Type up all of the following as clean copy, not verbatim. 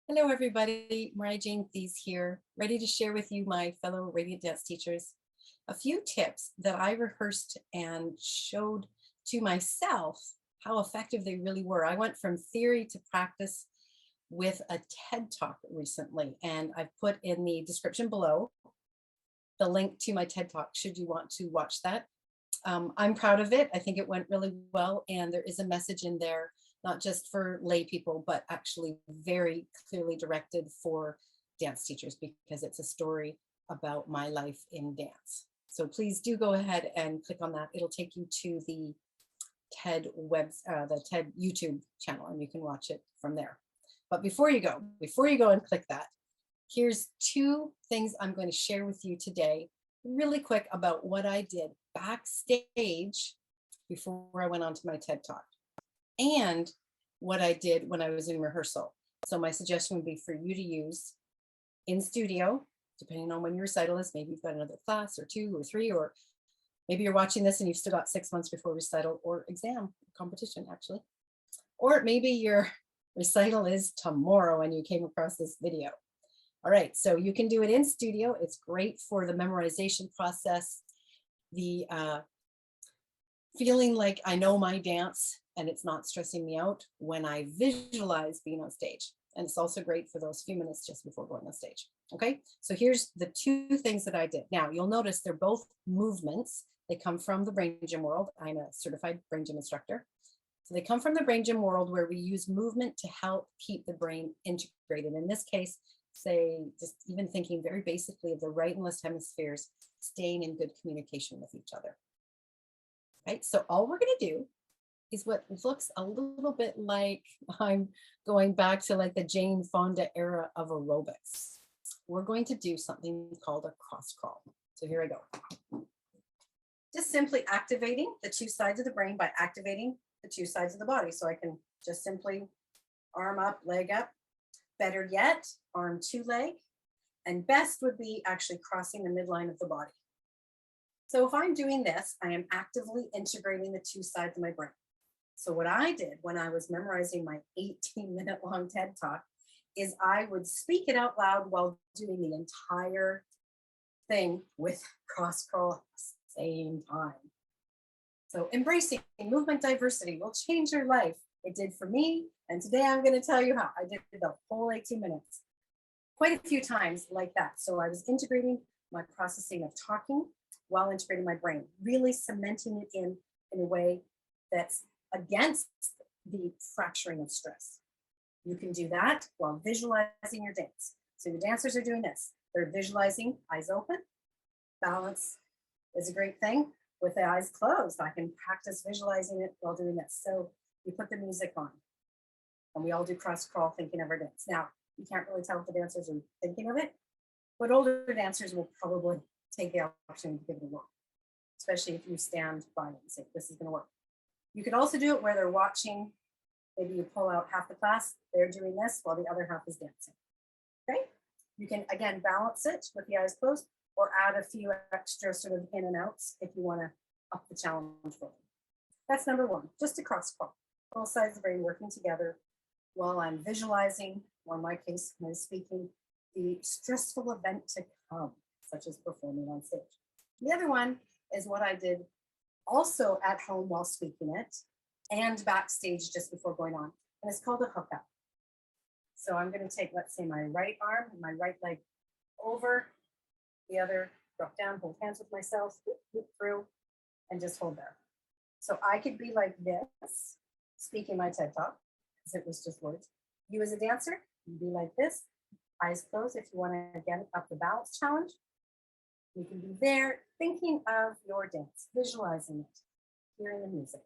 Hello, everybody. Mariah-Jane Thies here, ready to share with you, my fellow Radiant Dance teachers, a few tips that I rehearsed and showed to myself how effective they really were. I went from theory to practice with a TED Talk recently, and I've put in the description below the link to my TED Talk should you want to watch that. I'm proud of it. I think it went really well, and there is a message in there, not just for lay people, but actually very clearly directed for dance teachers because it's a story about my life in dance. So please do go ahead and click on that. It'll take you to the the TED YouTube channel, and you can watch it from there. But before you go and click that, here's two things I'm going to share with you today really quick about what I did backstage before I went on to my TED Talk and what I did when I was in rehearsal. So my suggestion would be for you to use in studio, depending on when your recital is. Maybe you've got another class or two or three, or maybe you're watching this and you've still got 6 months before recital or exam competition, actually. Or maybe your recital is tomorrow and you came across this video. All right, so you can do it in studio. It's great for the memorization process, the feeling like I know my dance and it's not stressing me out when I visualize being on stage. And it's also great for those few minutes just before going on stage. Okay, so here's the two things that I did. Now, you'll notice they're both movements. They come from the brain gym world. I'm a certified brain gym instructor. So they come from the brain gym world where we use movement to help keep the brain integrated. In this case, say, just even thinking very basically of the right and left hemispheres staying in good communication with each other. Right, so all we're going to do is what looks a little bit like I'm going back to like the Jane Fonda era of aerobics. We're going to do something called a cross crawl. So here I go. Just simply activating the two sides of the brain by activating the two sides of the body. So I can just simply arm up, leg up. Better yet, arm to leg. And best would be actually crossing the midline of the body. So if I'm doing this, I am actively integrating the two sides of my brain. So what I did when I was memorizing my 18-minute long TED Talk is I would speak it out loud while doing the entire thing with cross crawl at the same time. So embracing movement diversity will change your life. It did for me. And today I'm going to tell you how I did the whole 18 minutes. Quite a few times like that. So I was integrating my processing of talking while integrating my brain, really cementing it in a way that's against the fracturing of stress. You can do that while visualizing your dance. So the dancers are doing this. They're visualizing, eyes open. Balance is a great thing. With the eyes closed, I can practice visualizing it while doing this. So you put the music on, and we all do cross crawl thinking of our dance. Now, you can't really tell if the dancers are thinking of it, but older dancers will probably take the opportunity to give it a whirl, especially if you stand by it and say, this is going to work. You could also do it where they're watching. Maybe you pull out half the class, they're doing this while the other half is dancing. Okay? You can, again, balance it with the eyes closed or add a few extra sort of in and outs if you want to up the challenge for them. That's number one, just a cross crawl. Both sides of the brain working together while I'm visualizing, or in my case, when I'm speaking, the stressful event to come, such as performing on stage. The other one is what I did also at home while speaking it and backstage just before going on. And it's called a hookup. So I'm going to take, let's say, my right arm and my right leg over, the other drop down, hold hands with myself, loop through, and just hold there. So I could be like this, speaking my TED Talk, because it was just words. You as a dancer, you be like this, eyes closed. If you want to, again, up the balance challenge, you can be there thinking of your dance, visualizing it, hearing the music.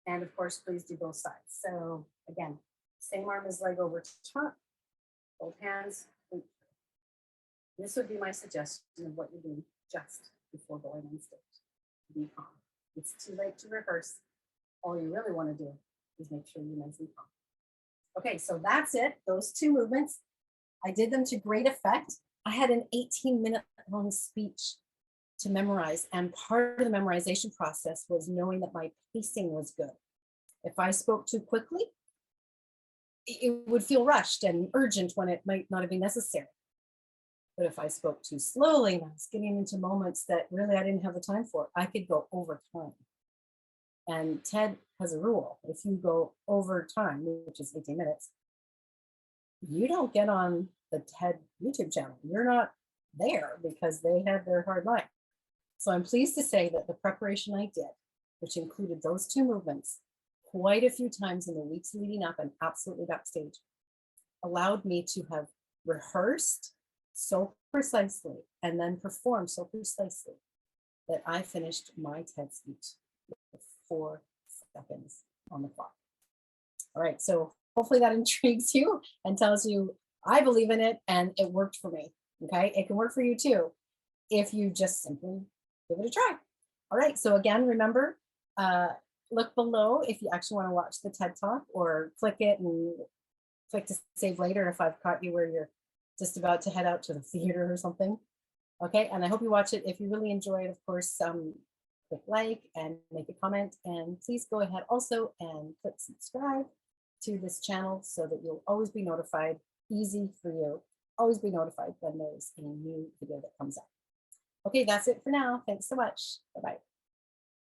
And of course, please do both sides. So again, same arm as leg over to top, both hands. This would be my suggestion of what you're doing just before going on stage. Be calm. It's too late to rehearse. All you really want to do is make sure you're nice and calm. Okay, so that's it. Those two movements. I did them to great effect. I had an 18-minute long speech to memorize, and part of the memorization process was knowing that my pacing was good. If I spoke too quickly, it would feel rushed and urgent when it might not have been necessary. But if I spoke too slowly and I was getting into moments that really I didn't have the time for, I could go over time. And TED has a rule. If you go over time, which is 18 minutes, you don't get on the TED YouTube channel. You're not there because they had their hard line. So I'm pleased to say that the preparation I did, which included those two movements quite a few times in the weeks leading up and absolutely backstage, allowed me to have rehearsed so precisely and then performed so precisely that I finished my TED speech with 4 seconds on the clock. All right, so hopefully that intrigues you and tells you I believe in it and it worked for me. Okay, it can work for you too if you just simply give it a try. All right, so again, remember, look below if you actually want to watch the TED Talk, or click it and click to save later if I've caught you where you're just about to head out to the theater or something. Okay, and I hope you watch it. If you really enjoy it, of course, click like and make a comment, and please go ahead also and click subscribe to this channel so that you'll always be notified, easy for you, always be notified when there's a new video that comes up. Okay, that's it for now. Thanks so much. Bye-bye.